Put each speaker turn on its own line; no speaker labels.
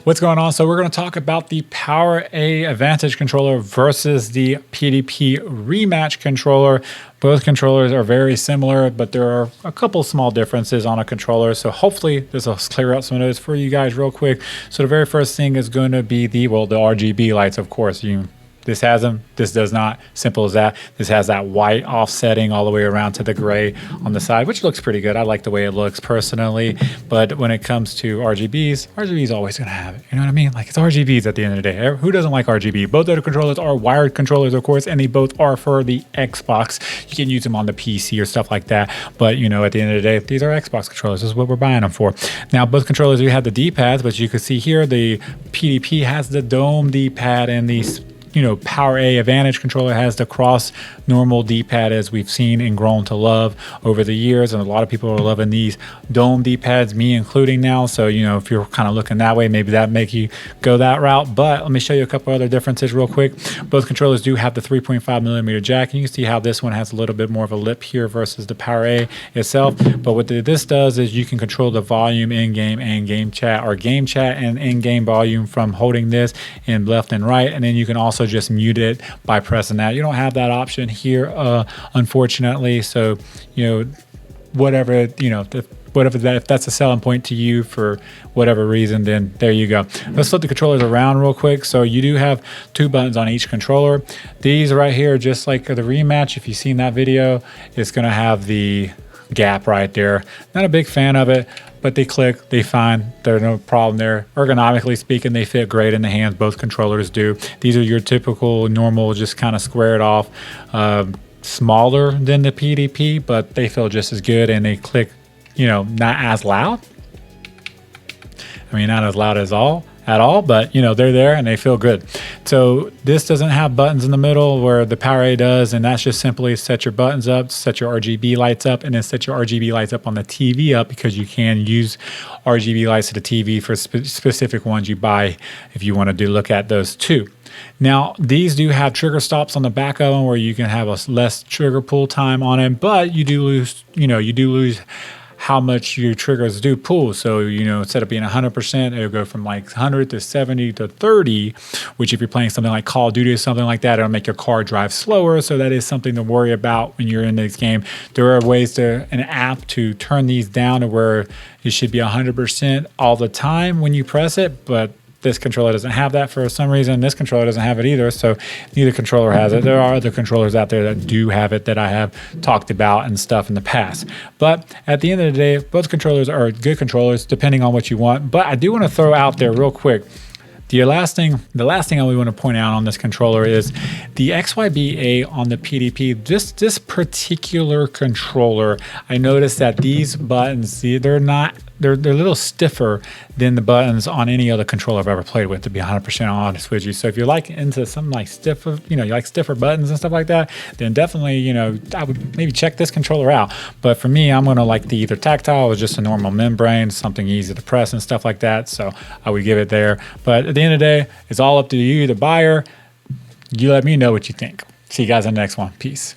What's going on? So we're going to talk about the PowerA Advantage controller versus the PDP Rematch controller. Both controllers are very similar, but there are a couple small differences on a controller. So hopefully this will clear up some of those for you guys real quick. So the very first thing is going to be the RGB lights, of course. This has them, this does not. Simple as that. This has that white offsetting all the way around to the gray on the side, which looks pretty good. I like the way it looks personally. But when it comes to RGBs, RGB is always going to have it. You know what I mean? Like, it's RGBs at the end of the day. Who doesn't like RGB? Both of the controllers are wired controllers, of course, and they both are for the Xbox. You can use them on the PC or stuff like that. But, you know, at the end of the day, these are Xbox controllers. This is what we're buying them for. Now, both controllers do have the D-pads, but you can see here the PDP has the dome D-pad and these PowerA Advantage controller has the cross normal D-pad as we've seen and grown to love over the years, and a lot of people are loving these dome D-pads, me including now. So if you're kind of looking that way, maybe that make you go that route. But let me show you a couple other differences real quick. Both controllers do have the 3.5mm jack, and you can see how this one has a little bit more of a lip here versus the PowerA itself. But what this does is you can control the volume in-game and game chat, or game chat and in-game volume from holding this in left and right, and then you can also just mute it by pressing that. You don't have that option here, unfortunately. So whatever if that's a selling point to you for whatever reason, then there you go. Let's flip the controllers around real quick. So you do have two buttons on each controller. These right here, just like the Rematch, if you've seen that video, it's going to have the gap right there. Not a big fan of it, but they click, they fine, there's no problem there. Ergonomically speaking, they fit great in the hands. Both controllers do. These are your typical normal, just kind of squared off, smaller than the PDP, but they feel just as good, and they click, not as loud. I mean, not as loud at all, but they're there and they feel good. So this doesn't have buttons in the middle where the PowerA does, and that's just simply set your buttons up, set your RGB lights up, and then set your RGB lights up on the TV up, because you can use RGB lights to the TV for specific ones you buy if you want to look at those too. Now, these do have trigger stops on the back of them where you can have a less trigger pull time on it, but you do lose how much your triggers do pull. So, instead of being 100%, it'll go from like 100 to 70 to 30, which if you're playing something like Call of Duty or something like that, it'll make your car drive slower. So that is something to worry about when you're in this game. There are ways an app to turn these down to where it should be 100% all the time when you press it, but this controller doesn't have that for some reason. This controller doesn't have it either, so neither controller has it. There are other controllers out there that do have it that I have talked about and stuff in the past. But at the end of the day, both controllers are good controllers depending on what you want. But I do want to throw out there real quick, the last thing I want to point out on this controller is the XYBA on the PDP. This particular controller, I noticed that these buttons, they're a little stiffer than the buttons on any other controller I've ever played with, to be 100% honest with you. So if you're like into something like stiffer, you like stiffer buttons and stuff like that, then definitely, I would maybe check this controller out. But for me, I'm gonna like the either tactile or just a normal membrane, something easy to press and stuff like that. So I would give it there. But at the end of the day, it's all up to you, the buyer. You let me know what you think. See you guys in the next one. Peace.